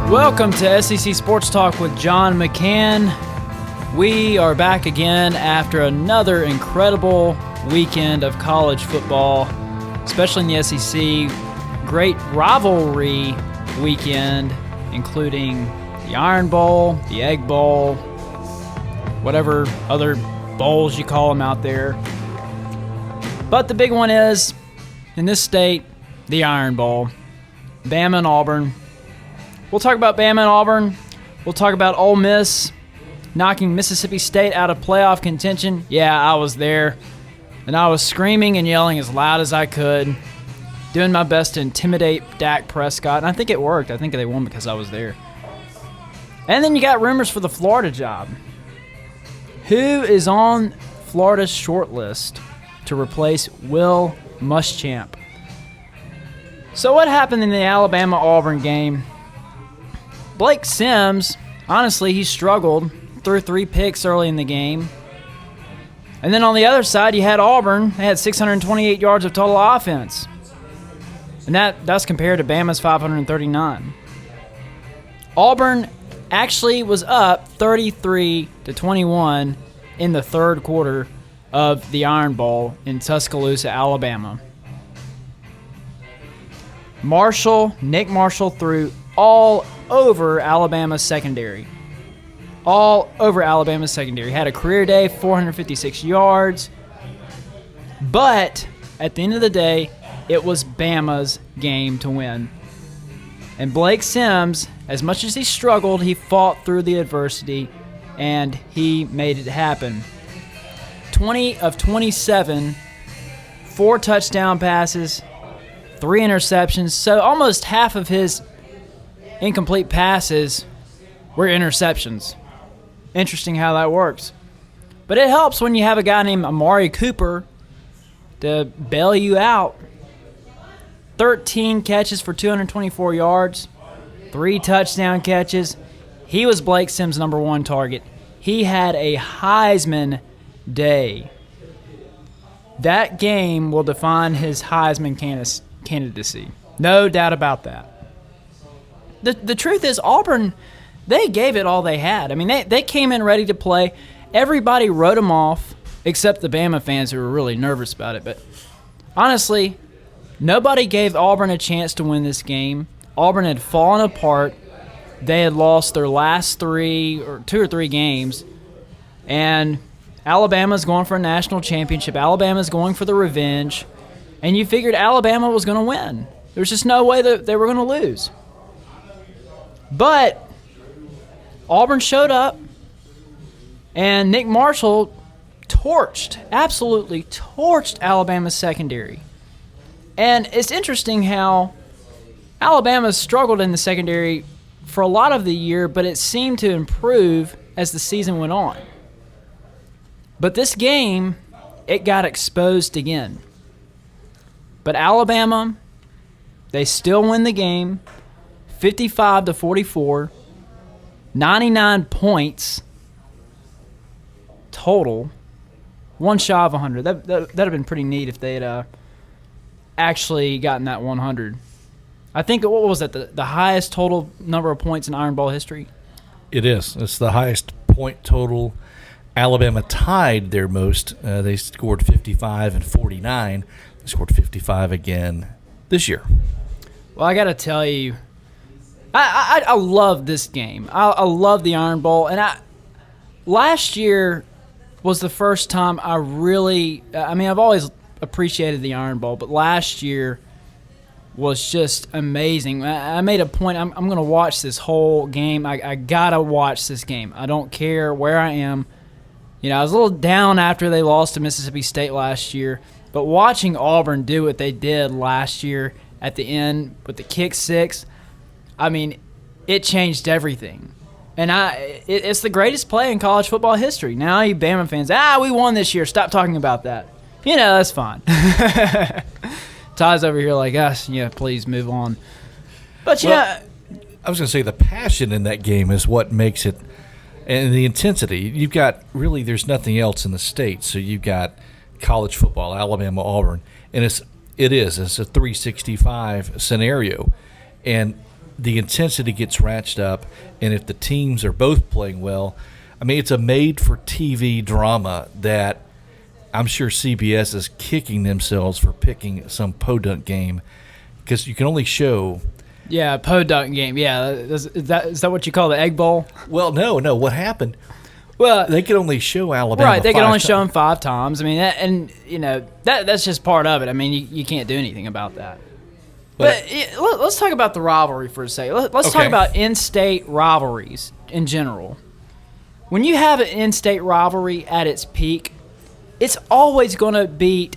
Welcome to SEC Sports Talk with John McCann. We are back again after another incredible weekend of college football, especially in the SEC. Great rivalry weekend, including the Iron Bowl, the Egg Bowl, whatever other bowls you call them out there. But the big one is, in this state, the Iron Bowl. Bama and Auburn. We'll talk about Bama and Auburn. We'll talk about Ole Miss knocking Mississippi State out of playoff contention. Yeah, I was there. And I was screaming and yelling as loud as I could, doing my best to intimidate Dak Prescott. And I think it worked. I think they won because I was there. And then you got rumors for the Florida job. Who is on Florida's short list to replace Will Muschamp? So what happened in the Alabama-Auburn game? Blake Sims, honestly, he struggled, threw 3 picks early in the game. And then on the other side, you had Auburn. They had 628 yards of total offense. And that's compared to Bama's 539. Auburn actually was up 33-21 in the third quarter of the Iron Bowl in Tuscaloosa, Alabama. Nick Marshall threw all over Alabama's secondary. All over Alabama's secondary. Had a career day, 456 yards. But at the end of the day, it was Bama's game to win. And Blake Sims, as much as he struggled, he fought through the adversity, and he made it happen. 20 of 27, 4 touchdown passes, 3 interceptions. So almost half of his incomplete passes were interceptions. Interesting how that works. But it helps when you have a guy named Amari Cooper to bail you out. 13 catches for 224 yards, 3 touchdown catches. He was Blake Sims' number 1 target. He had a Heisman day. That game will define his Heisman candidacy. No doubt about that. The truth is, Auburn, they gave it all they had. I mean, they came in ready to play. Everybody wrote them off, except the Bama fans who were really nervous about it. But honestly, nobody gave Auburn a chance to win this game. Auburn had fallen apart. They had lost their last 2 or 3 games. And Alabama's going for a national championship. Alabama's going for the revenge. And you figured Alabama was going to win. There was just no way that they were going to lose. But Auburn showed up, and Nick Marshall absolutely torched Alabama's secondary. And it's interesting how Alabama struggled in the secondary for a lot of the year, but it seemed to improve as the season went on. But this game, it got exposed again. But Alabama, they still win the game. 55-44, 99 points total, 1 shy of 100. That'd have been pretty neat if they had actually gotten that 100. I think, what was that, the highest total number of points in Iron Bowl history? It is. It's the highest point total. Alabama tied their most. They scored 55 and 49. They scored 55 again this year. Well, I got to tell you, I love this game. I love the Iron Bowl. And last year was the first time I've always appreciated the Iron Bowl, but last year was just amazing. I made a point, I'm going to watch this whole game. I got to watch this game. I don't care where I am. You know, I was a little down after they lost to Mississippi State last year, but watching Auburn do what they did last year at the end with the kick 6, I mean, it changed everything. And it's the greatest play in college football history. Now you Bama fans, we won this year. Stop talking about that. That's fine. Ty's over here like, please move on. But, I was going to say the passion in that game is what makes it, and the intensity. You've got, really, there's nothing else in the state. So you've got college football, Alabama, Auburn, and it's a 365 scenario. And the intensity gets ratcheted up, and if the teams are both playing well, it's a made-for-TV drama that I'm sure CBS is kicking themselves for picking some podunk game because you can only show. Yeah, podunk game. Yeah, is that what you call the Egg Bowl? Well, no. What happened? Well, they could only show Alabama. Right, they could only show them 5 times. That's just part of it. You can't do anything about that. But let's talk about the rivalry for a second. Let's talk about in-state rivalries in general. When you have an in-state rivalry at its peak, it's always going to beat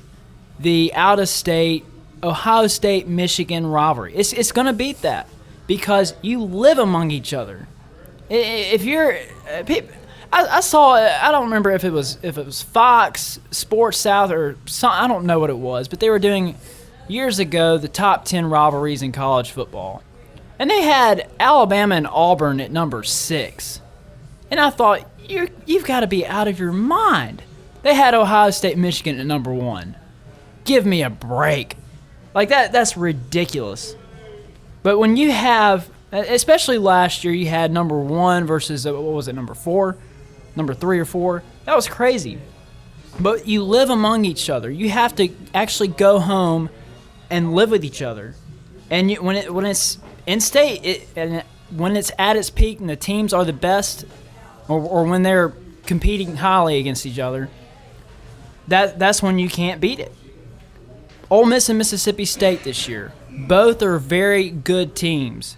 the out-of-state, Ohio State, Michigan rivalry. It's going to beat that because you live among each other. If you're I saw, I don't remember if it was Fox, Sports South, or I don't know what it was, but they were doing years ago the top 10 rivalries in college football. And they had Alabama and Auburn at number 6. And I thought, you've got to be out of your mind. They had Ohio State, Michigan at number 1. Give me a break. That's ridiculous. But when you have, especially last year, you had number 1 versus, number 4? Number 3 or 4? That was crazy. But you live among each other. You have to actually go home and live with each other. And when it's in-state, when it's at its peak and the teams are the best, or when they're competing highly against each other, that's when you can't beat it. Ole Miss and Mississippi State this year, both are very good teams.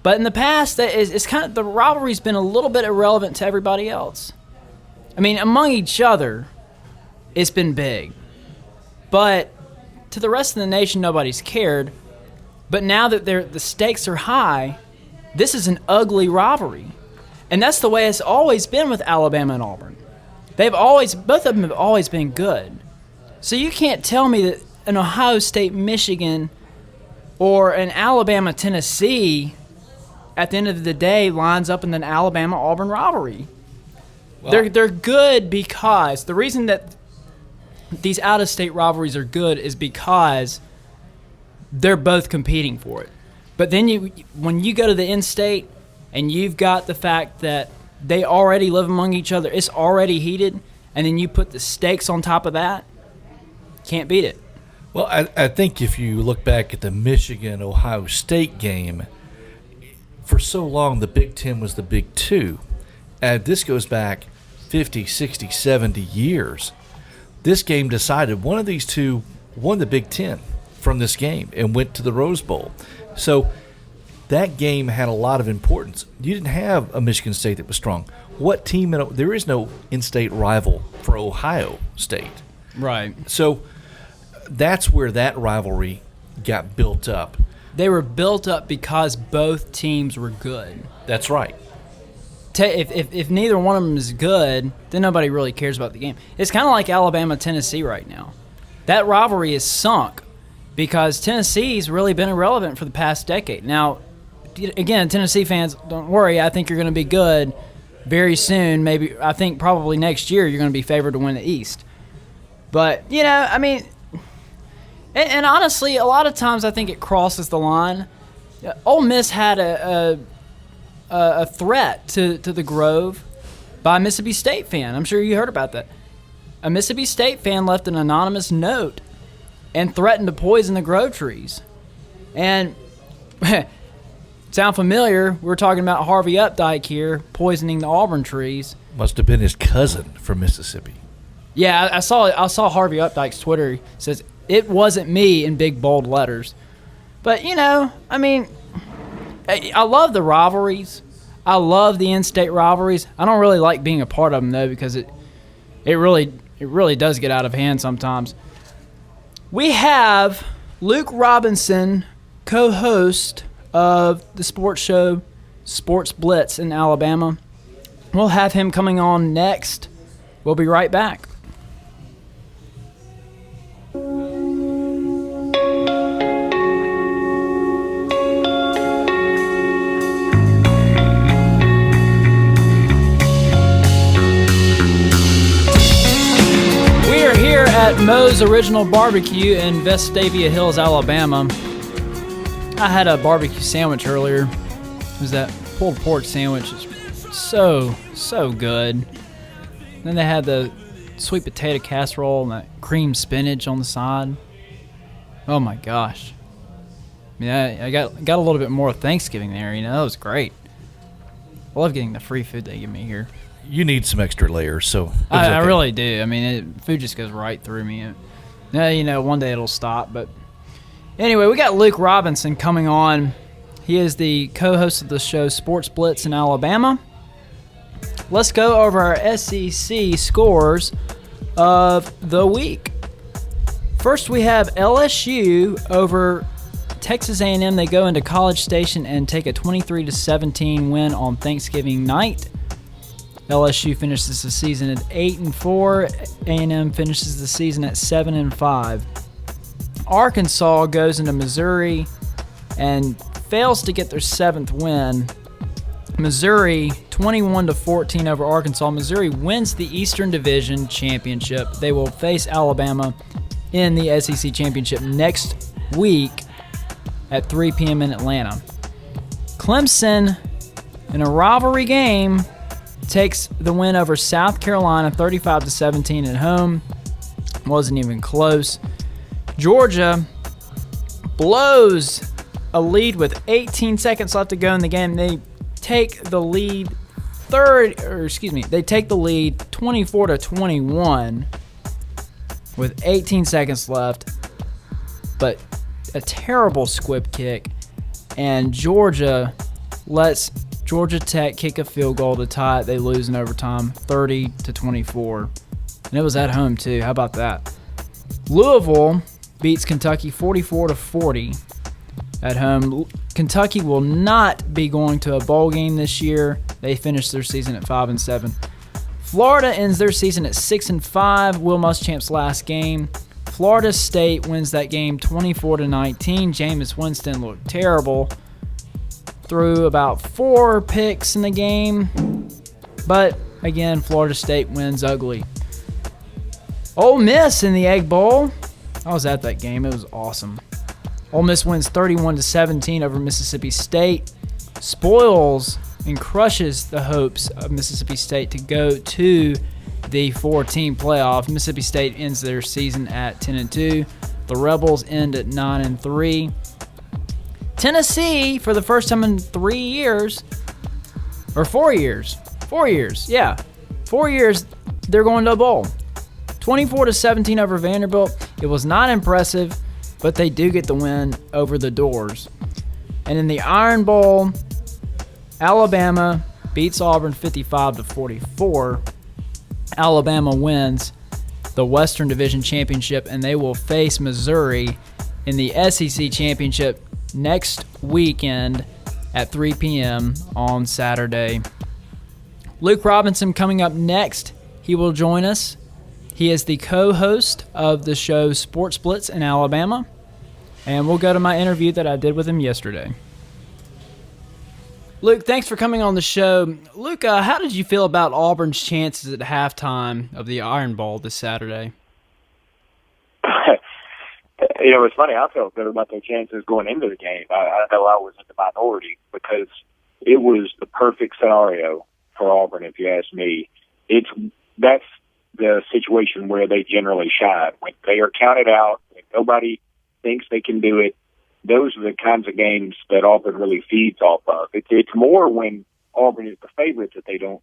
But in the past, it's kind of, the rivalry's been a little bit irrelevant to everybody else. Among each other, it's been big. But to the rest of the nation, nobody's cared. But now that the stakes are high, this is an ugly rivalry. And that's the way it's always been with Alabama and Auburn. Both of them have always been good. So you can't tell me that an Ohio State, Michigan, or an Alabama, Tennessee, at the end of the day, lines up in an Alabama-Auburn rivalry. Well, they're good because the reason that these out-of-state rivalries are good is because they're both competing for it. But then when you go to the in-state and you've got the fact that they already live among each other, it's already heated, and then you put the stakes on top of that, can't beat it. Well, I think if you look back at the Michigan-Ohio State game, for so long the Big Ten was the Big Two. And this goes back 50, 60, 70 years. This game decided one of these two won the Big Ten from this game and went to the Rose Bowl. So that game had a lot of importance. You didn't have a Michigan State that was strong. What team there is no in-state rival for Ohio State. Right. So that's where that rivalry got built up. They were built up because both teams were good. That's right. If neither one of them is good, then nobody really cares about the game. It's kind of like Alabama-Tennessee right now. That rivalry is sunk because Tennessee's really been irrelevant for the past decade. Now, again, Tennessee fans, don't worry. I think you're going to be good very soon. Maybe I think probably next year you're going to be favored to win the East. But, and honestly, a lot of times I think it crosses the line. Ole Miss had a threat to the Grove by a Mississippi State fan. I'm sure you heard about that. A Mississippi State fan left an anonymous note and threatened to poison the Grove trees. And sound familiar? We're talking about Harvey Updike here poisoning the Auburn trees. Must have been his cousin from Mississippi. Yeah, I saw Harvey Updike's Twitter. It says, "It wasn't me," in big bold letters. But, I love the rivalries. I love the in-state rivalries. I don't really like being a part of them, though, because it really does get out of hand sometimes. We have Luke Robinson, co-host of the sports show Sports Blitz in Alabama. We'll have him coming on next. We'll be right back. At Moe's Original Barbecue in Vestavia Hills, Alabama. I had a barbecue sandwich earlier. It was that pulled pork sandwich. It's so good. Then they had the sweet potato casserole and that cream spinach on the side. Oh my gosh. I got a little bit more of Thanksgiving there, That was great. I love getting the free food they give me here. You need some extra layers, so I really do. Food just goes right through me. One day it'll stop. But anyway, we got Luke Robinson coming on. He is the co-host of the show Sports Blitz in Alabama. Let's go over our SEC scores of the week. First, we have LSU over Texas A&M. They go into College Station and take a 23-17 win on Thanksgiving night. LSU finishes the season at 8-4. A&M finishes the season at 7-5. Arkansas goes into Missouri and fails to get their 7th win. Missouri 21-14 over Arkansas. Missouri wins the Eastern Division Championship. They will face Alabama in the SEC Championship next week at 3 p.m. in Atlanta. Clemson, in a rivalry game, takes the win over South Carolina 35-17 at home. Wasn't even close. Georgia blows a lead with 18 seconds left to go in the game. They take the lead they take the lead 24-21 with 18 seconds left. But a terrible squib kick, and Georgia lets Georgia Tech kick a field goal to tie it. They lose in overtime, 30-24. And it was at home, too. How about that? Louisville beats Kentucky 44-40 at home. Kentucky will not be going to a bowl game this year. They finished their season at 5-7. Florida ends their season at 6-5. Will Muschamp's last game. Florida State wins that game 24-19. Jameis Winston looked terrible. Threw about 4 picks in the game. But, again, Florida State wins ugly. Ole Miss in the Egg Bowl. I was at that game. It was awesome. Ole Miss wins 31-17 over Mississippi State. Spoils and crushes the hopes of Mississippi State to go to the 4-team playoff. Mississippi State ends their season at 10-2. The Rebels end at 9-3. Tennessee, for the first time in 4 years, they're going to a bowl. 24-17 over Vanderbilt. It was not impressive, but they do get the win over the Doors. And in the Iron Bowl, Alabama beats Auburn 55-44. Alabama wins the Western Division Championship, and they will face Missouri in the SEC Championship next weekend at 3 p.m. on Saturday. Luke Robinson coming up next. He will join us. He is the co-host of the show Sports Blitz in Alabama. And we'll go to my interview that I did with him yesterday. Luke, thanks for coming on the show. Luke, how did you feel about Auburn's chances at halftime of the Iron Bowl this Saturday? It's funny. I felt good about their chances going into the game. I know I was in the minority because it was the perfect scenario for Auburn, if you ask me. That's the situation where they generally shine. When they are counted out, when nobody thinks they can do it, those are the kinds of games that Auburn really feeds off of. It's more when Auburn is the favorite that they don't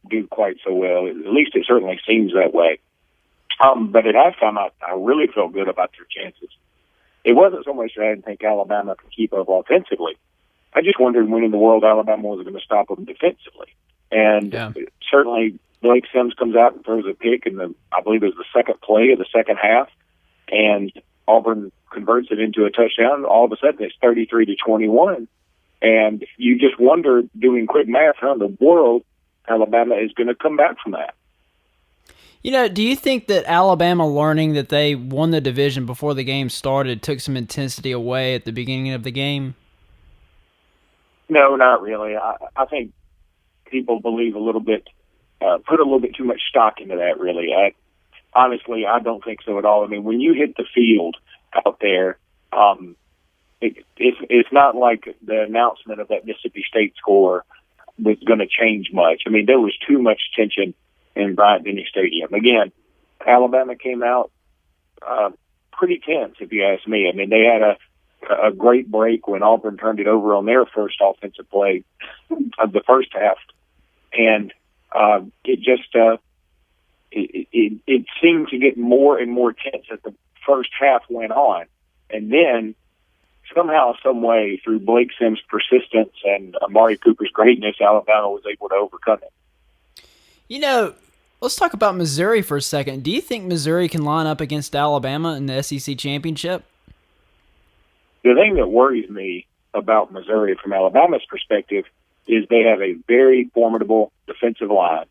do quite so well. At least it certainly seems that way. But at halftime, I really felt good about their chances. It wasn't so much that I didn't think Alabama could keep up offensively. I just wondered when in the world Alabama was going to stop them defensively. And certainly Blake Sims comes out and throws a pick in I believe it was the second play of the second half, and Auburn converts it into a touchdown. All of a sudden it's 33-21, And you just wonder, doing quick math, how in the world Alabama is going to come back from that. Do you think that Alabama learning that they won the division before the game started took some intensity away at the beginning of the game? No, not really. I think people believe a little bit, put a little bit too much stock into that, really. Honestly, I don't think so at all. I mean, when you hit the field out there, it's not like the announcement of that Mississippi State score was going to change much. I mean, there was too much tension in Bryant-Denny Stadium. Again, Alabama came out pretty tense, if you ask me. I mean, they had a great break when Auburn turned it over on their first offensive play of the first half, and it just it seemed to get more and more tense as the first half went on, and then somehow, some way, through Blake Sims' persistence and Amari Cooper's greatness, Alabama was able to overcome it. Let's talk about Missouri for a second. Do you think Missouri can line up against Alabama in the SEC championship? The thing that worries me about Missouri from Alabama's perspective is they have a very formidable defensive line,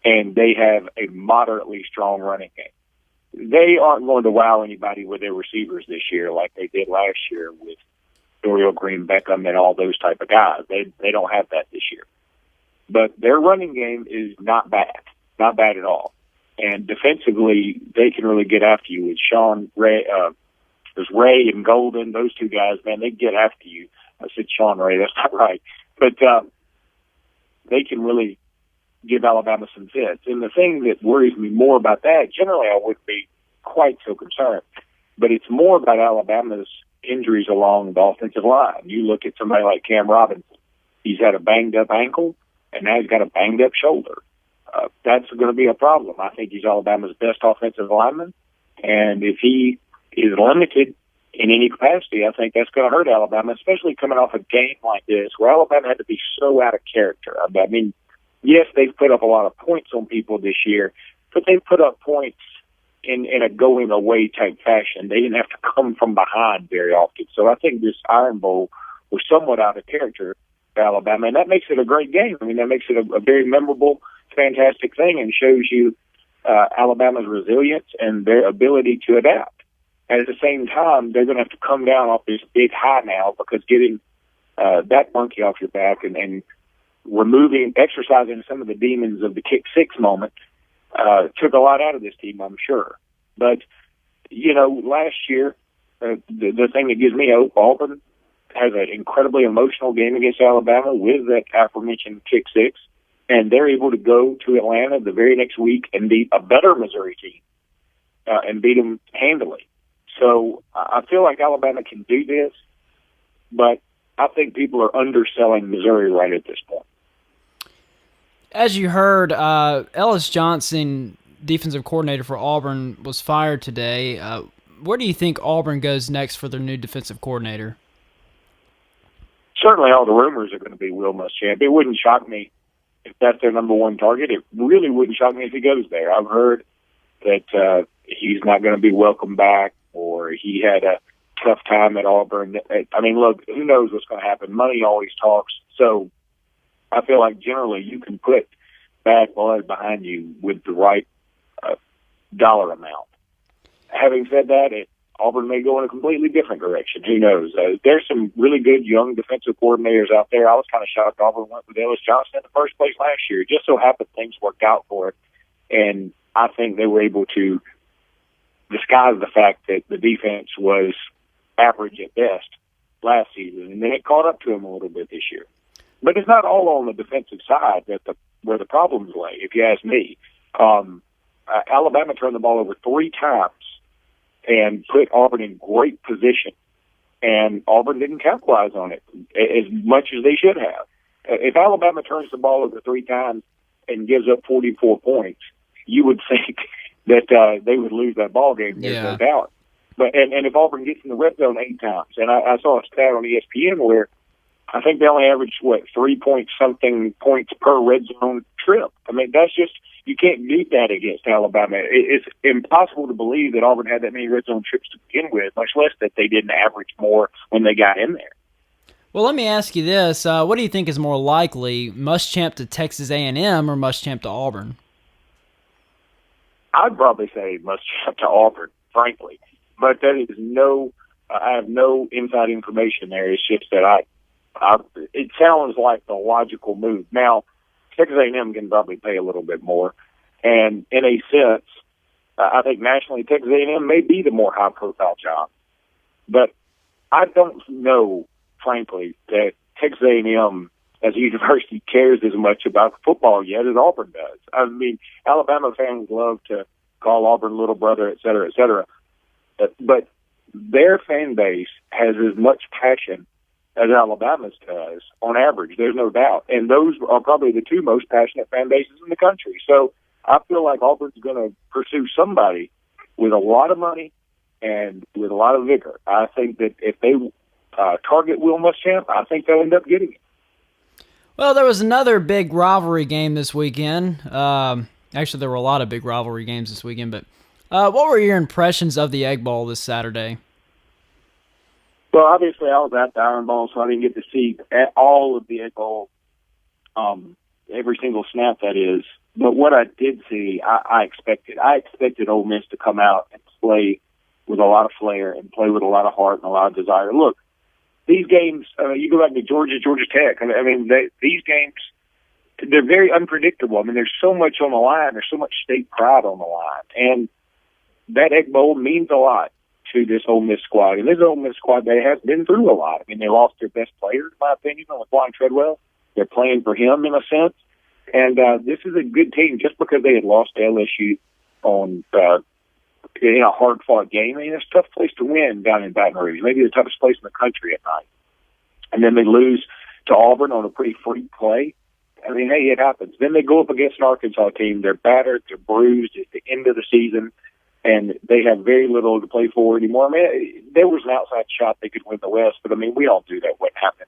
and they have a moderately strong running game. They aren't going to wow anybody with their receivers this year like they did last year with Dorial Green, Beckham, and all those type of guys. They don't have that this year. But their running game is not bad at all. And defensively, they can really get after you with Sean Ray. There's Ray and Golden, those two guys, man, they get after you. I said Sean Ray, that's not right. But they can really give Alabama some fits. And the thing that worries me more about that, generally I wouldn't be quite so concerned, but it's more about Alabama's injuries along the offensive line. You look at somebody like Cam Robinson. He's had a banged-up ankle, and now he's got a banged-up shoulder. That's going to be a problem. I think he's Alabama's best offensive lineman, and if he is limited in any capacity, I think that's going to hurt Alabama, especially coming off a game like this where Alabama had to be so out of character. I mean, yes, they've put up a lot of points on people this year, but they've put up points in a going-away type fashion. They didn't have to come from behind very often. So I think this Iron Bowl was somewhat out of character for Alabama, and that makes it a great game. I mean, that makes it a very memorable, fantastic thing and shows you Alabama's resilience and their ability to adapt. And at the same time, they're going to have to come down off this big high now because getting that monkey off your back and exercising some of the demons of the kick six moment took a lot out of this team, I'm sure. But, last year, the thing that gives me hope, Auburn has an incredibly emotional game against Alabama with that aforementioned kick six, and they're able to go to Atlanta the very next week and beat a better Missouri team and beat them handily. So I feel like Alabama can do this, but I think people are underselling Missouri right at this point. As you heard, Ellis Johnson, defensive coordinator for Auburn, was fired today. Where do you think Auburn goes next for their new defensive coordinator? Certainly all the rumors are going to be Will Muschamp. It wouldn't shock me if that's their number one target. It really wouldn't shock me if he goes there. I've heard that he's not going to be welcome back or he had a tough time at Auburn. I mean, look, who knows what's going to happen? Money always talks. So I feel like generally you can put bad blood behind you with the right dollar amount. Having said that, Auburn may go in a completely different direction. Who knows? There's some really good young defensive coordinators out there. I was kind of shocked Auburn went with Ellis Johnson in the first place last year. It just so happened things worked out for it. And I think they were able to disguise the fact that the defense was average at best last season. And then it caught up to them a little bit this year. But it's not all on the defensive side where the problems lay, if you ask me. Alabama turned the ball over 3 times and put Auburn in great position, and Auburn didn't capitalize on it as much as they should have. If Alabama turns the ball over 3 times and gives up 44 points, you would think that they would lose that ball game. There's no doubt. But and if Auburn gets in the red zone 8 times, and I saw a stat on ESPN where I think they only averaged 3-point-something points per red zone trip. I mean, that's just, you can't beat that against Alabama. It's impossible to believe that Auburn had that many red zone trips to begin with, much less that they didn't average more when they got in there. Well, let me ask you this. What do you think is more likely, Muschamp to Texas A&M or Muschamp to Auburn? I'd probably say Muschamp to Auburn, frankly. But that is I have no inside information there. It's just that it sounds like the logical move. Now, Texas A&M can probably pay a little bit more. And in a sense, I think nationally Texas A&M may be the more high-profile job. But I don't know, frankly, that Texas A&M as a university cares as much about football yet as Auburn does. I mean, Alabama fans love to call Auburn little brother, et cetera, et cetera. But their fan base has as much passion as Alabama's does on average. There's no doubt. And those are probably the two most passionate fan bases in the country. So I feel like Auburn's going to pursue somebody with a lot of money and with a lot of vigor. I think that if they target Will Muschamp, I think they'll end up getting it. Well, there was another big rivalry game this weekend. Actually, there were a lot of big rivalry games this weekend, but what were your impressions of the Egg Bowl this Saturday? Well, obviously, I was at the Iron Bowl, so I didn't get to see all of the Egg Bowl, every single snap, that is. But what I did see, I expected. I expected Ole Miss to come out and play with a lot of flair and play with a lot of heart and a lot of desire. Look, these games, you go back to Georgia Tech. I mean, these games, they're very unpredictable. I mean, there's so much on the line. There's so much state pride on the line. And that Egg Bowl means a lot to this Ole Miss squad. And this Ole Miss squad, they have been through a lot. I mean, they lost their best player, in my opinion, on Laquan Treadwell. They're playing for him in a sense. And this is a good team just because they had lost to LSU on in a hard-fought game. I mean, it's a tough place to win down in Baton Rouge, maybe the toughest place in the country at night. And then they lose to Auburn on a pretty freak play. I mean, hey, it happens. Then they go up against an Arkansas team. They're battered. They're bruised at the end of the season, and they have very little to play for anymore. I mean, there was an outside shot they could win the West, but, I mean, we all knew that wouldn't happen.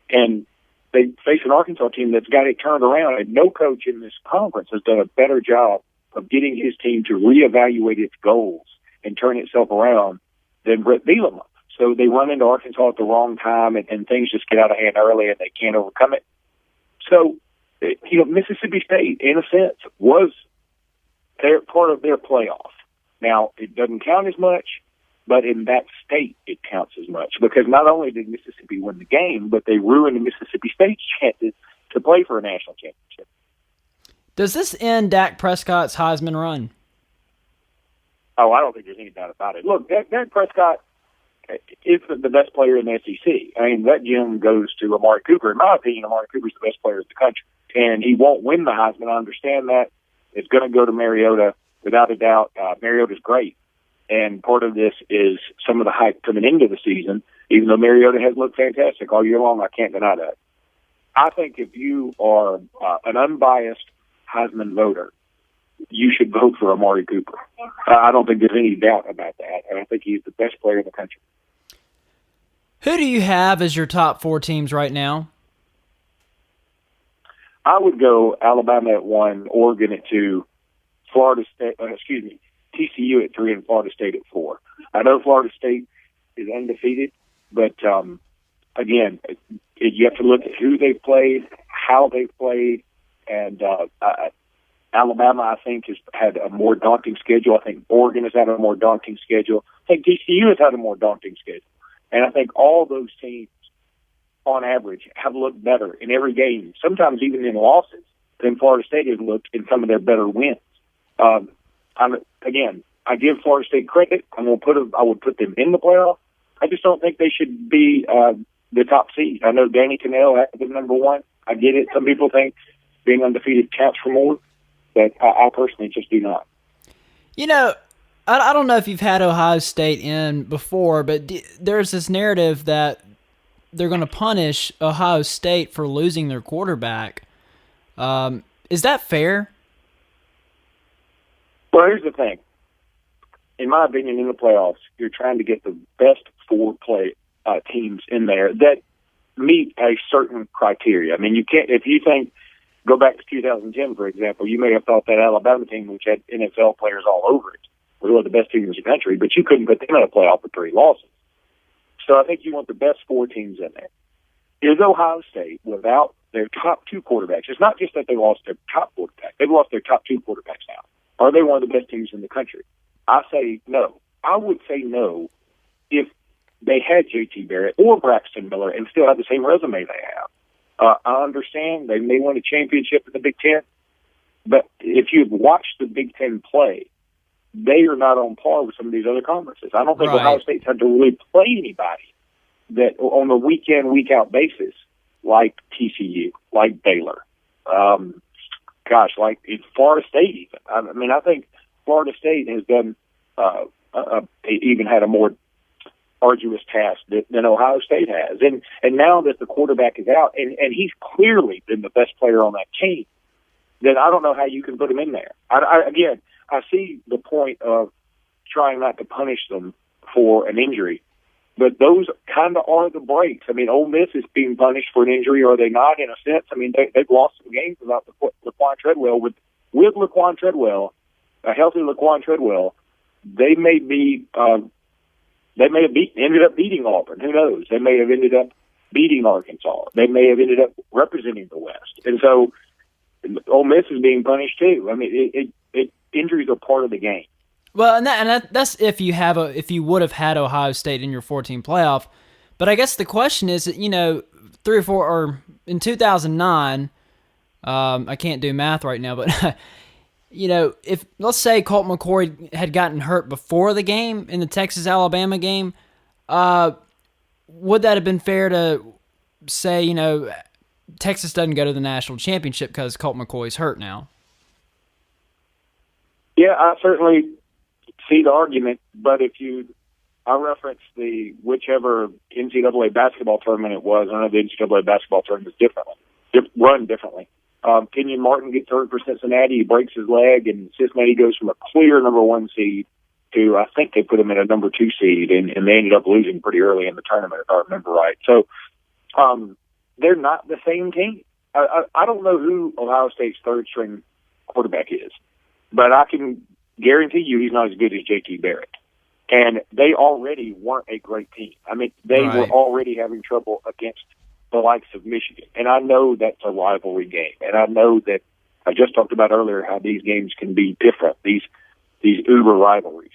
And they face an Arkansas team that's got it turned around, and no coach in this conference has done a better job of getting his team to reevaluate its goals and turn itself around than Brett Bielema. So they run into Arkansas at the wrong time, and things just get out of hand early, and they can't overcome it. So, Mississippi State, in a sense, was part of their playoff. Now, it doesn't count as much, but in that state, it counts as much because not only did Mississippi win the game, but they ruined Mississippi State's chances to play for a national championship. Does this end Dak Prescott's Heisman run? Oh, I don't think there's any doubt about it. Look, Dak Prescott is the best player in the SEC. I mean, that gem goes to Amari Cooper. In my opinion, Amari Cooper's the best player in the country. And he won't win the Heisman. I understand that. It's going to go to Mariota, without a doubt. Mariota's great. And part of this is some of the hype coming into the season, even though Mariota has looked fantastic all year long. I can't deny that. I think if you are an unbiased Heisman voter, you should vote for Amari Cooper. I don't think there's any doubt about that. And I think he's the best player in the country. Who do you have as your top four teams right now? I would go Alabama at 1, Oregon at 2, TCU at 3, and Florida State at 4. I know Florida State is undefeated, but again, you have to look at who they've played, how they've played, and Alabama, I think, has had a more daunting schedule. I think Oregon has had a more daunting schedule. I think TCU has had a more daunting schedule. And I think all those teams, on average, have looked better in every game, sometimes even in losses, than Florida State has looked in some of their better wins. Again, I give Florida State credit. I would put them in the playoff. I just don't think they should be the top seed. I know Danny Kanell has been number 1. I get it. Some people think being undefeated counts for more, but I personally just do not. You know, I don't know if you've had Ohio State in before, but there's this narrative that they're going to punish Ohio State for losing their quarterback. Is that fair? Well, here's the thing. In my opinion, in the playoffs, you're trying to get the best 4 teams in there that meet a certain criteria. I mean, you can't, if you think, go back to 2010, for example, you may have thought that Alabama team, which had NFL players all over it, was one of the best teams in the country, but you couldn't put them in a playoff with 3 losses. So I think you want the best 4 teams in there. is Ohio State without their top two quarterbacks? It's not just that they lost their top quarterback. They've lost their top two quarterbacks now. Are they one of the best teams in the country? I say no. I would say no if they had J.T. Barrett or Braxton Miller and still have the same resume they have. I understand they may win a championship in the Big Ten, but if you've watched the Big Ten play, they are not on par with some of these other conferences. I don't think Ohio State's had to really play anybody that on a week-in, week-out basis like TCU, like Baylor. Like it's Florida State even. I mean, I think Florida State has done even had a more arduous task than Ohio State has. And now that the quarterback is out, and he's clearly been the best player on that team, then I don't know how you can put him in there. Again, I see the point of trying not to punish them for an injury, but those kind of are the breaks. I mean, Ole Miss is being punished for an injury, are they not, in a sense? I mean, they've lost some games without Laquan Treadwell. With Laquan Treadwell, a healthy Laquan Treadwell, they may have ended up beating Auburn. Who knows? They may have ended up beating Arkansas. They may have ended up representing the West. And so Ole Miss is being punished too. I mean, injuries are part of the game. Well, and that's if you would have had Ohio State in your 14 playoff. But I guess the question is, 3 or 4 or in 2009, I can't do math right now, but if let's say Colt McCoy had gotten hurt before the game in the Texas-Alabama game, would that have been fair to say, Texas doesn't go to the national championship because Colt McCoy's hurt now? Yeah, I certainly see the argument, but I reference whichever NCAA basketball tournament it was. I know the NCAA basketball tournament is run differently. Kenyon Martin gets hurt for Cincinnati. He breaks his leg, and Cincinnati goes from a clear number 1 seed to, I think they put him in a number 2 seed, and they ended up losing pretty early in the tournament, if I remember right. So they're not the same team. I don't know who Ohio State's third-string quarterback is, but I can guarantee you he's not as good as J.T. Barrett. And they already weren't a great team. I mean, they were already having trouble against the likes of Michigan. And I know that's a rivalry game. And I know that I just talked about earlier how these games can be different, these uber rivalries.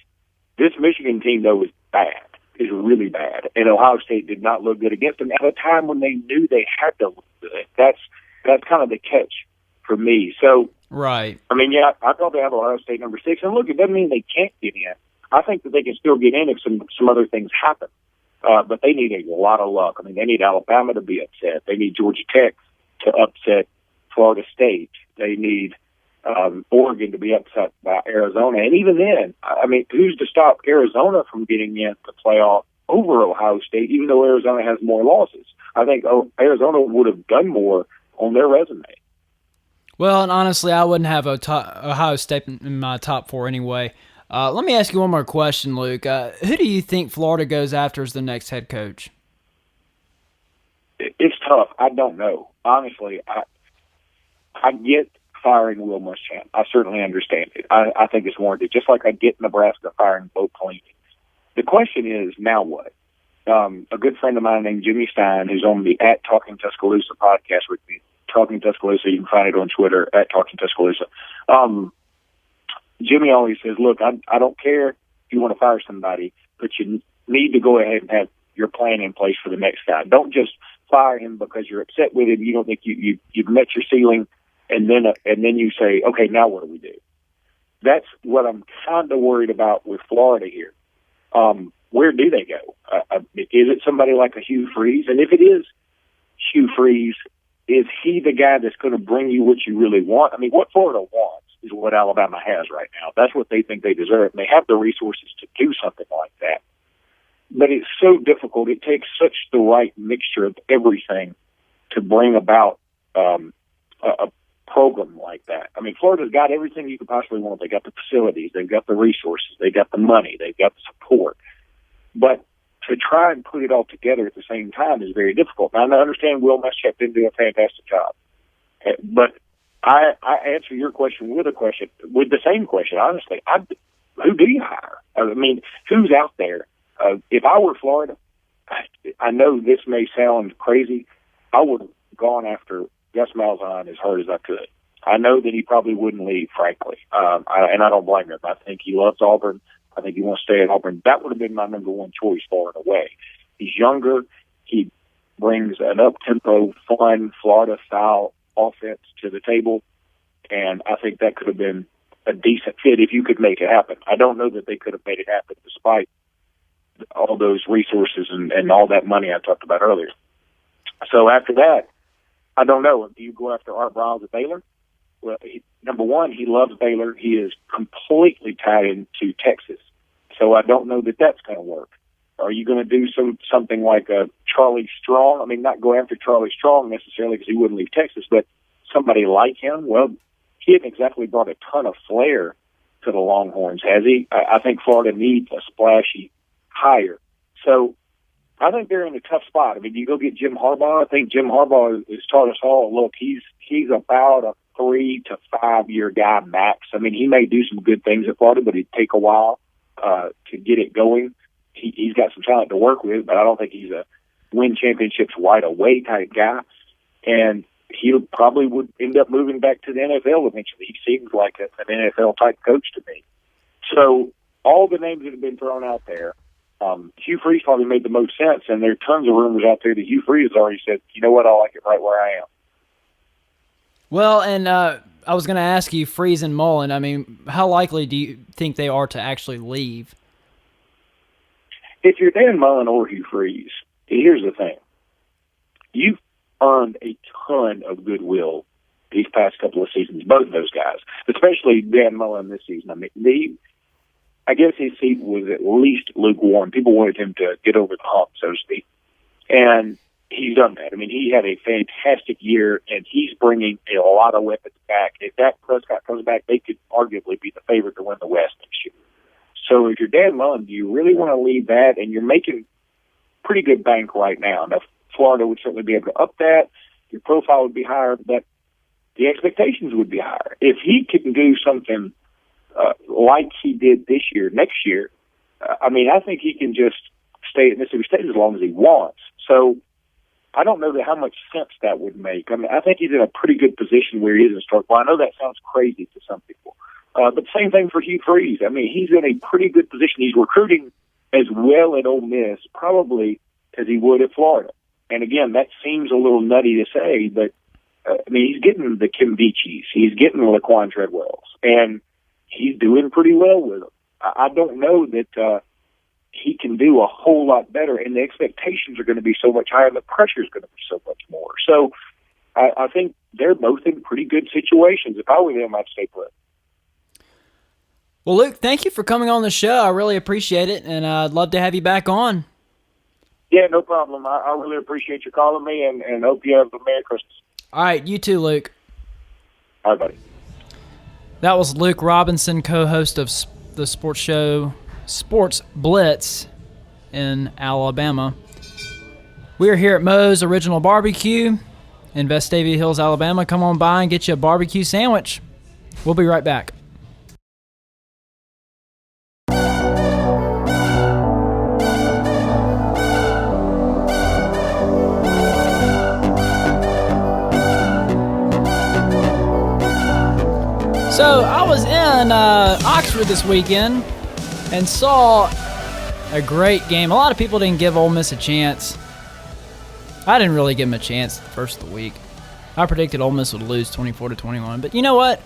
This Michigan team, though, is bad, is really bad. And Ohio State did not look good against them at a time when they knew they had to look good. That's kind of the catch for me. So, right. I mean, yeah, I thought they have Ohio State number 6. And look, it doesn't mean they can't get in. I think that they can still get in if some other things happen. But they need a lot of luck. I mean, they need Alabama to be upset. They need Georgia Tech to upset Florida State. They need Oregon to be upset by Arizona. And even then, I mean, who's to stop Arizona from getting in the playoff over Ohio State, even though Arizona has more losses? I think Arizona would have done more on their resume. Well, and honestly, I wouldn't have Ohio State in my top 4 anyway. Let me ask you one more question, Luke. Who do you think Florida goes after as the next head coach? It's tough. I don't know. Honestly, I get firing Will Muschamp. I certainly understand it. I think it's warranted, just like I get Nebraska firing Bo Pelini. The question is, now what? A good friend of mine named Jimmy Stein, who's on the @Talking Tuscaloosa podcast with me, Talking Tuscaloosa, you can find it on Twitter, @Talking Tuscaloosa. Jimmy always says, look, I don't care if you want to fire somebody, but you need to go ahead and have your plan in place for the next guy. Don't just fire him because you're upset with him. You don't think you've met your ceiling, and then you say, okay, now what do we do? That's what I'm kind of worried about with Florida here. Where do they go? Is it somebody like a Hugh Freeze? And if it is Hugh Freeze, is he the guy that's going to bring you what you really want? I mean, what Florida wants is what Alabama has right now. That's what they think they deserve. And they have the resources to do something like that. But it's so difficult. It takes such the right mixture of everything to bring about a program like that. I mean, Florida's got everything you could possibly want. They got the facilities. They've got the resources. They got the money. They've got the support. But to try and put it all together at the same time is very difficult. Now, I understand Will Muschamp didn't do a fantastic job. But I answer your question with the same question, honestly. Who do you hire? I mean, who's out there? If I were Florida, I know this may sound crazy, I would have gone after Gus Malzahn as hard as I could. I know that he probably wouldn't leave, frankly, and I don't blame him. I think he loves Auburn. I think he wants to stay at Auburn. That would have been my number one choice far and away. He's younger. He brings an up-tempo, fun, Florida-style offense to the table, and I think that could have been a decent fit if you could make it happen. I don't know that they could have made it happen despite all those resources and all that money I talked about earlier. So after that, I don't know. Do you go after Art Briles at Baylor? Well, number one, he loves Baylor. He is completely tied into Texas. So I don't know that that's going to work. Are you going to do something like a Charlie Strong? I mean, not go after Charlie Strong necessarily because he wouldn't leave Texas, but somebody like him? Well, he hasn't exactly brought a ton of flair to the Longhorns, has he? I think Florida needs a splashy hire. So I think they're in a tough spot. I mean, you go get Jim Harbaugh. I think Jim Harbaugh has taught us all, look, he's about a 3 to 5 year guy max. I mean, he may do some good things at Florida, but it'd take a while to get it going. He's got some talent to work with, but I don't think he's a win championships right away type guy. And he probably would end up moving back to the NFL eventually. He seems like an NFL type coach to me. So all the names that have been thrown out there, Hugh Freeze probably made the most sense, and there are tons of rumors out there that Hugh Freeze has already said, you know what, I like it right where I am. Well, and I was going to ask you, Freeze and Mullen, I mean, how likely do you think they are to actually leave? If you're Dan Mullen or Hugh Freeze, here's the thing. You've earned a ton of goodwill these past couple of seasons, both of those guys, especially Dan Mullen this season. I mean, I guess his seat was at least lukewarm. People wanted him to get over the hump, so to speak. And he's done that. I mean, he had a fantastic year, and he's bringing a lot of weapons back. If Dak Prescott comes back, they could arguably be the favorite to win the West next year. So if you're Dan Mullen, do you really want to leave that? And you're making pretty good bank right now. Now, Florida would certainly be able to up that. Your profile would be higher, but the expectations would be higher. If he can do something like he did this year, next year, I mean, I think he can just stay at Mississippi State as long as he wants. So I don't know how much sense that would make. I mean, I think he's in a pretty good position where he is in Stark. Well, I know that sounds crazy to some people. But same thing for Hugh Freeze. I mean, he's in a pretty good position. He's recruiting as well at Ole Miss, probably, as he would at Florida. And again, that seems a little nutty to say, but I mean, he's getting the Kim Beachies. He's getting the Laquan Treadwells. And he's doing pretty well with them. I don't know that he can do a whole lot better, and the expectations are going to be so much higher, and the pressure is going to be so much more. So I think they're both in pretty good situations. If I were them, I'd stay put. Well, Luke, thank you for coming on the show. I really appreciate it, and I'd love to have you back on. Yeah, no problem. I really appreciate you calling me, and hope you have a Merry Christmas. All right, you too, Luke. All right, buddy. That was Luke Robinson, co-host of the sports show Sports Blitz in Alabama. We're here at Moe's Original Barbecue in Vestavia Hills, Alabama. Come on by and get you a barbecue sandwich. We'll be right back. So I was in Oxford this weekend and saw a great game. A lot of people didn't give Ole Miss a chance. I didn't really give them a chance the first of the week. I predicted Ole Miss would lose 24-21. But you know what?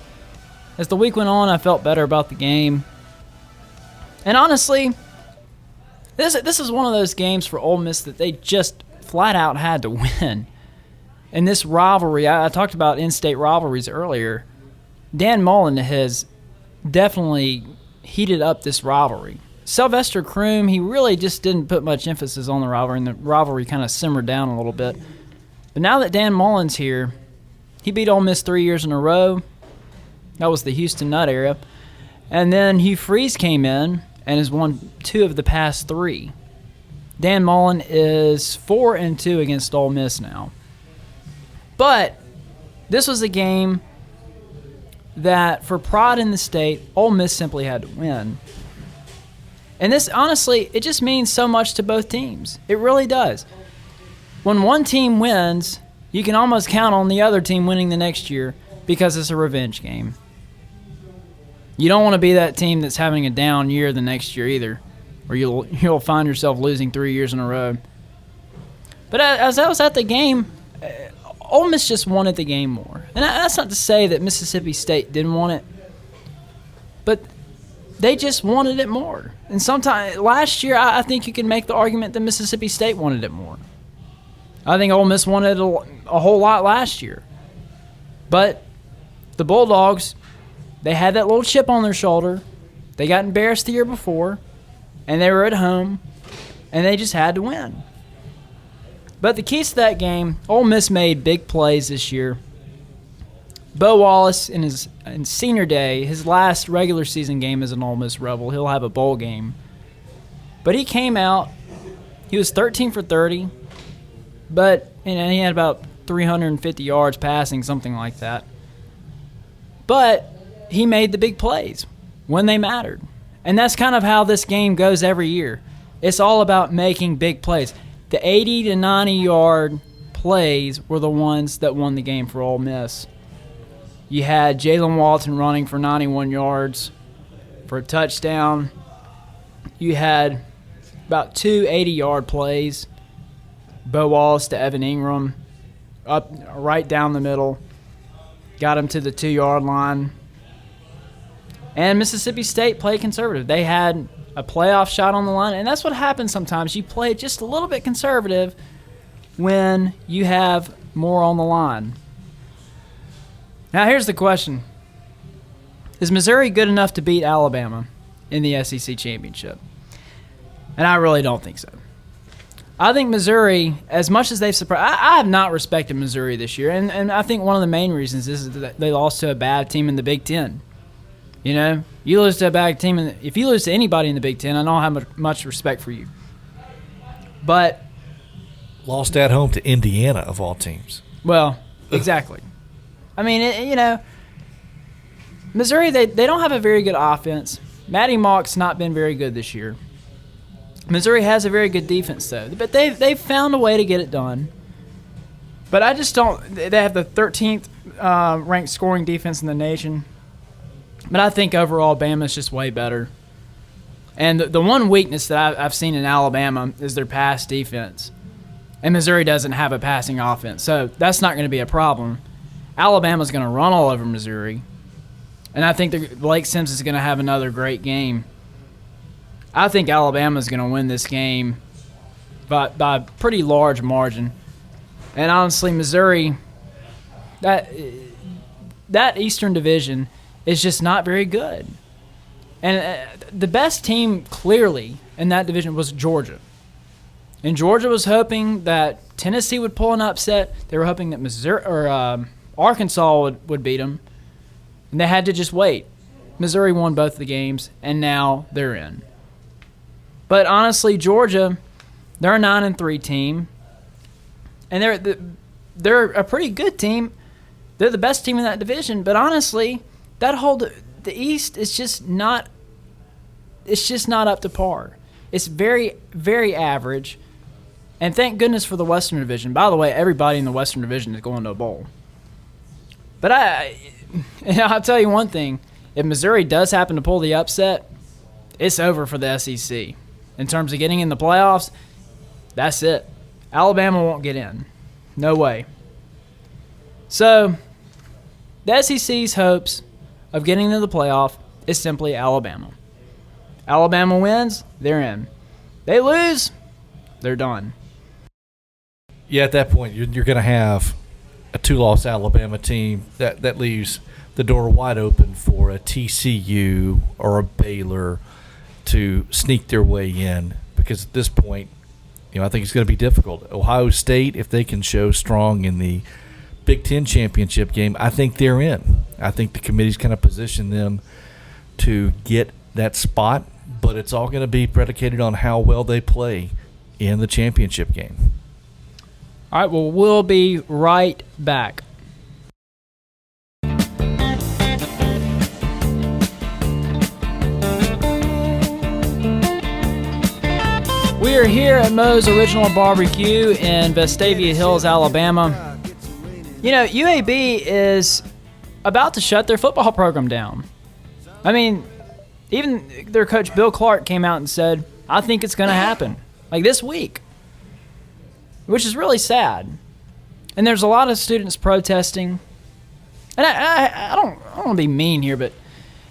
As the week went on, I felt better about the game. And honestly, this is one of those games for Ole Miss that they just flat out had to win. And this rivalry, I talked about in-state rivalries earlier. Dan Mullen has definitely heated up this rivalry. Sylvester Croom, he really just didn't put much emphasis on the rivalry, and the rivalry kind of simmered down a little bit. But now that Dan Mullen's here, he beat Ole Miss 3 years in a row. That was the Houston Nutt era. And then Hugh Freeze came in and has won 2 of the past 3. Dan Mullen is 4-2 against Ole Miss now. But this was a game that, for pride in the state, Ole Miss simply had to win. And this, honestly, it just means so much to both teams. It really does. When one team wins, you can almost count on the other team winning the next year because it's a revenge game. You don't want to be that team that's having a down year the next year either, or you'll find yourself losing 3 years in a row. But as I was at the game, Ole Miss just wanted the game more. And that's not to say that Mississippi State didn't want it, but they just wanted it more. And sometimes last year, I think you can make the argument that Mississippi State wanted it more. I think Ole Miss wanted it a whole lot last year. But the Bulldogs, they had that little chip on their shoulder. They got embarrassed the year before, and they were at home, and they just had to win. But the keys to that game, Ole Miss made big plays this year. Bo Wallace, in senior day, his last regular season game as an Ole Miss Rebel, he'll have a bowl game. But he came out, he was 13 for 30, but he had about 350 yards passing, something like that. But he made the big plays when they mattered. And that's kind of how this game goes every year. It's all about making big plays. The 80 to 90-yard plays were the ones that won the game for Ole Miss. You had Jalen Walton running for 91 yards for a touchdown. You had about two 80-yard plays. Bo Wallace to Evan Ingram, up right down the middle. Got him to the 2-yard line. And Mississippi State played conservative. They had a playoff shot on the line, and that's what happens sometimes. You play just a little bit conservative when you have more on the line. Now, here's the question. Is Missouri good enough to beat Alabama in the SEC championship? And I really don't think so. I think Missouri, as much as they've surprised, I have not respected Missouri this year, and I think one of the main reasons is that they lost to a bad team in the Big Ten. You know, you lose to a bad team, and if you lose to anybody in the Big Ten, I don't have much respect for you. But lost at home to Indiana, of all teams. Well, exactly. I mean, Missouri, they don't have a very good offense. Matty Mock's not been very good this year. Missouri has a very good defense, though. But they've found a way to get it done. But I just don't – they have the 13th ranked scoring defense in the nation. But I think overall Bama's just way better. And the one weakness that I've seen in Alabama is their pass defense. And Missouri doesn't have a passing offense. So that's not going to be a problem. Alabama's going to run all over Missouri. And I think Blake Sims is going to have another great game. I think Alabama's going to win this game by a pretty large margin. And honestly, Missouri, that Eastern Division is just not very good. And the best team clearly in that division was Georgia. And Georgia was hoping that Tennessee would pull an upset. They were hoping that Arkansas would beat them. And they had to just wait. Missouri won both the games, and now they're in. But honestly, Georgia, they're a 9-3 team. And they're a pretty good team. They're the best team in that division. But honestly, the East is just not up to par. It's very, very average. And thank goodness for the Western Division. By the way, everybody in the Western Division is going to a bowl. But I'll tell you one thing. If Missouri does happen to pull the upset, it's over for the SEC. In terms of getting in the playoffs, that's it. Alabama won't get in. No way. So, the SEC's hopes of getting into the playoff is simply Alabama. Alabama wins, they're in. They lose, they're done. Yeah, at that point, you're going to have a 2-loss Alabama team that leaves the door wide open for a TCU or a Baylor to sneak their way in, because at this point, I think it's going to be difficult. Ohio State, if they can show strong in the Big Ten championship game, I think they're in. I think the committee's kind of positioned them to get that spot, but it's all going to be predicated on how well they play in the championship game. All right, well, we'll be right back. We are here at Moe's Original Barbecue in Vestavia Hills, Alabama. UAB is about to shut their football program down. I mean, even their coach Bill Clark came out and said, I think it's going to happen, like this week, which is really sad. And there's a lot of students protesting. And I don't want to be mean here, but,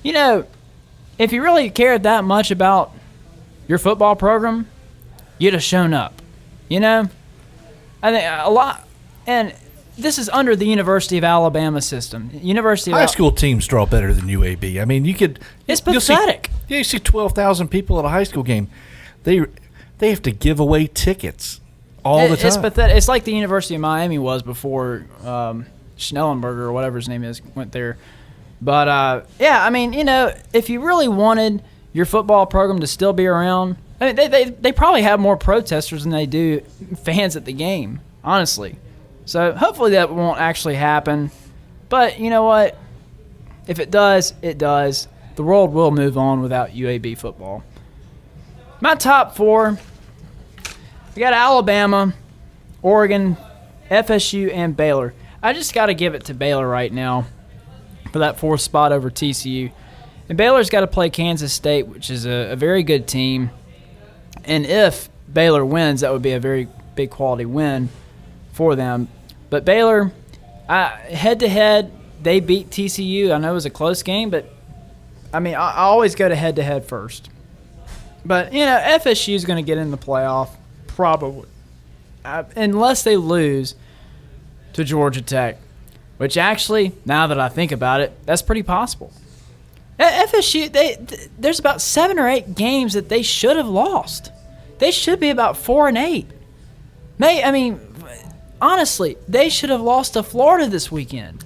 if you really cared that much about your football program, you'd have shown up, I think a lot, and this is under the University of Alabama system. High school teams draw better than UAB. I mean, it's pathetic. You see 12,000 people at a high school game. They have to give away tickets all the time. It's pathetic. It's like the University of Miami was before Schnellenberger or whatever his name is went there. But, if you really wanted your football program to still be around, I mean, they probably have more protesters than they do fans at the game, honestly. So hopefully that won't actually happen. But you know what? If it does, it does. The world will move on without UAB football. My top 4, we got Alabama, Oregon, FSU, and Baylor. I just got to give it to Baylor right now for that 4th spot over TCU. And Baylor's got to play Kansas State, which is a very good team. And if Baylor wins, that would be a very big quality win for them. But Baylor, head-to-head, they beat TCU. I know it was a close game, but, I always go to head-to-head first. But, FSU is going to get in the playoff, probably, unless they lose to Georgia Tech, which actually, now that I think about it, that's pretty possible. FSU, there's about 7 or 8 games that they should have lost. They should be about 4-8. Honestly, they should have lost to Florida this weekend.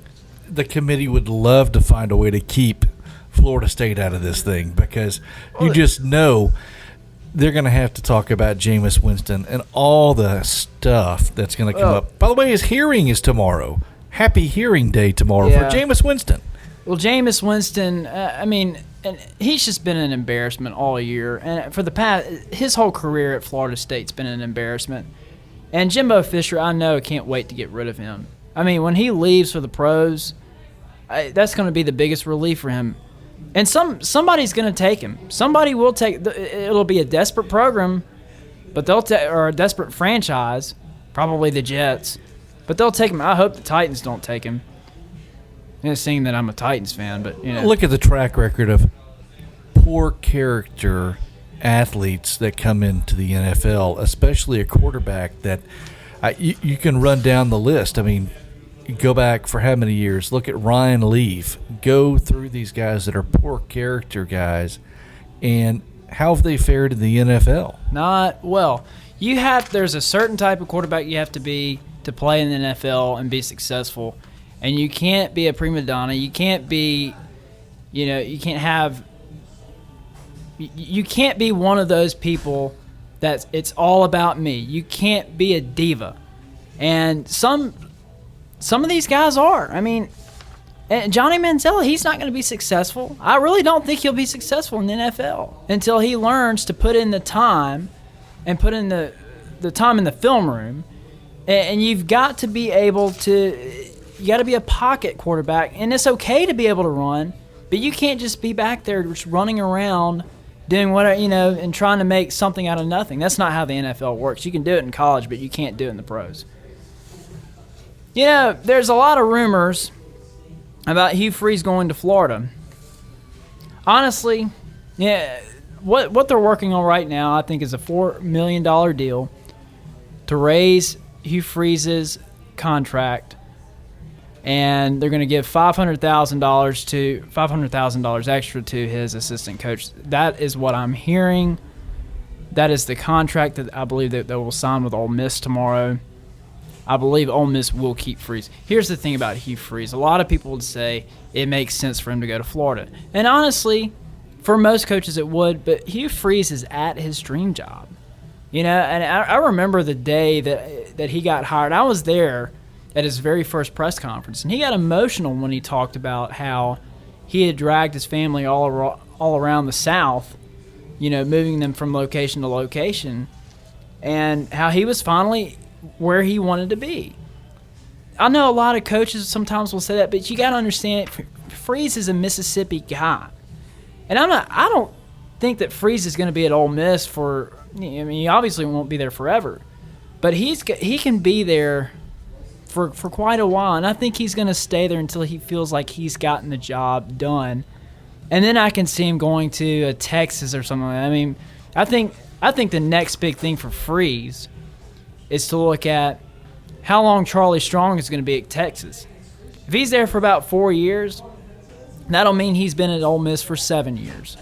The committee would love to find a way to keep Florida State out of this thing because you just know they're going to have to talk about Jameis Winston and all the stuff that's going to come up. By the way, his hearing is tomorrow. Happy hearing day tomorrow for Jameis Winston. Well, Jameis Winston, and he's just been an embarrassment all year. And for the past, his whole career at Florida State's been an embarrassment. And Jimbo Fisher, I know, can't wait to get rid of him. When he leaves for the pros, that's going to be the biggest relief for him. And somebody's going to take him. Somebody will take. It'll be a desperate program, but or a desperate franchise, probably the Jets. But they'll take him. I hope the Titans don't take him. Seeing that I'm a Titans fan, but look at the track record of poor character athletes that come into the NFL, especially a quarterback that you can run down the list. Go back for how many years? Look at Ryan Leaf. Go through these guys that are poor character guys, and how have they fared in the NFL? Not well. There's a certain type of quarterback you have to be to play in the NFL and be successful, and you can't be a prima donna. You can't be, you can't be one of those people that it's all about me. You can't be a diva. And some of these guys are. And Johnny Manziel, he's not going to be successful. I really don't think he'll be successful in the NFL until he learns to put in the time and put in the time in the film room. And you've got to be able to – you got to be a pocket quarterback. And it's okay to be able to run, but you can't just be back there just running around – doing what and trying to make something out of nothing. That's not how the NFL works. You can do it in college, but you can't do it in the pros. There's a lot of rumors about Hugh Freeze going to Florida. Honestly, what they're working on right now, I think, is a $4 million deal to raise Hugh Freeze's contract, and they're going to give $500,000 extra to his assistant coach. That is what I'm hearing. That is the contract that I believe that they will sign with Ole Miss tomorrow. I believe Ole Miss will keep Freeze. Here's the thing about Hugh Freeze. A lot of people would say it makes sense for him to go to Florida. And honestly, for most coaches it would, but Hugh Freeze is at his dream job. And I remember the day that he got hired. I was there at his very first press conference, and he got emotional when he talked about how he had dragged his family all around the South, moving them from location to location, and how he was finally where he wanted to be. I know a lot of coaches sometimes will say that, but you got to understand, Freeze is a Mississippi guy. And I don't think that Freeze is going to be at Ole Miss for, I mean, he obviously won't be there forever. But he can be there for quite a while, and I think he's going to stay there until he feels like he's gotten the job done. And then I can see him going to a Texas or something. I mean, I think the next big thing for Freeze is to look at how long Charlie Strong is going to be at Texas. If he's there for about 4 years, that'll mean he's been at Ole Miss for 7 years.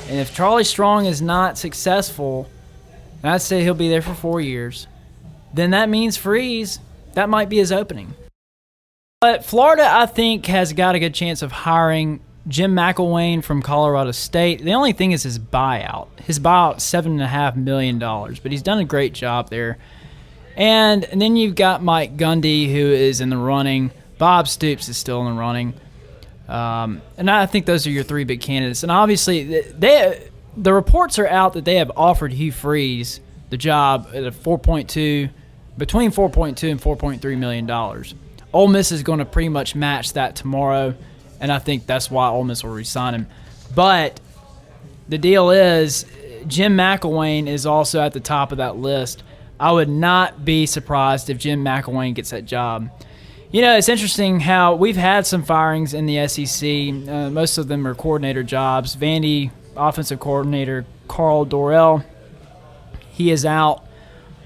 And if Charlie Strong is not successful, and I'd say he'll be there for 4 years, then that means Freeze, that might be his opening. But Florida, I think, has got a good chance of hiring Jim McElwain from Colorado State. The only thing is his buyout. His buyout, $7.5 million, but he's done a great job there. And then you've got Mike Gundy, who is in the running. Bob Stoops is still in the running. And I think those are your three big candidates. And obviously, the reports are out that they have offered Hugh Freeze the job at between $4.2 and $4.3 million. Ole Miss is going to pretty much match that tomorrow, and I think that's why Ole Miss will re-sign him. But the deal is, Jim McElwain is also at the top of that list. I would not be surprised if Jim McElwain gets that job. You know, it's interesting how we've had some firings in the SEC. Most of them are coordinator jobs. Vandy offensive coordinator Carl Dorrell, he is out.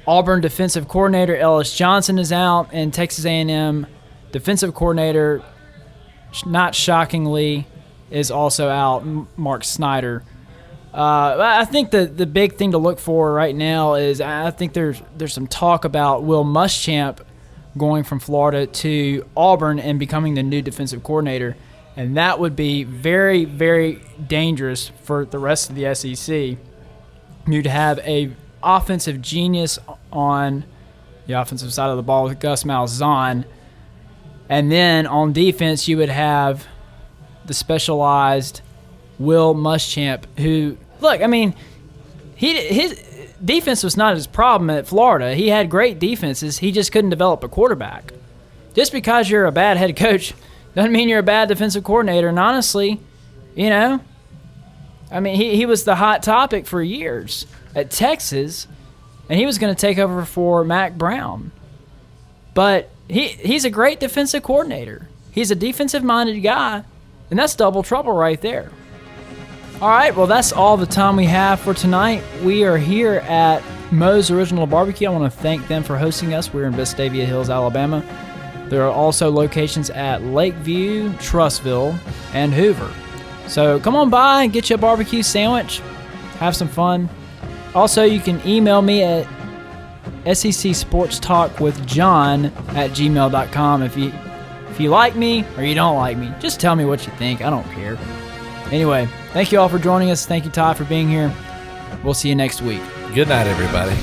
Auburn defensive coordinator Ellis Johnson is out, and Texas A&M defensive coordinator, not shockingly, is also out, Mark Snyder. I think the big thing to look for right now is, I think there's some talk about Will Muschamp going from Florida to Auburn and becoming the new defensive coordinator, and that would be very, very dangerous for the rest of the SEC. You'd have a offensive genius on the offensive side of the ball with Gus Malzahn, and then on defense you would have the specialized Will Muschamp, who, look, I mean, his defense was not his problem at Florida. He had great defenses. He just couldn't develop a quarterback. Just because you're a bad head coach doesn't mean you're a bad defensive coordinator. And honestly, you know, I mean, he was the hot topic for years at Texas, and he was going to take over for Mac Brown. But he's a great defensive coordinator. He's a defensive-minded guy, and that's double trouble right there. All right, well, that's all the time we have for tonight. We are here at Moe's Original Barbecue. I want to thank them for hosting us. We're in Vestavia Hills, Alabama. There are also locations at Lakeview, Trussville, and Hoover. So come on by and get you a barbecue sandwich. Have some fun. Also, you can email me at secsportstalkwithjohn@gmail.com if you like me or you don't like me. Just tell me what you think. I don't care. Anyway, thank you all for joining us. Thank you, Todd, for being here. We'll see you next week. Good night, everybody.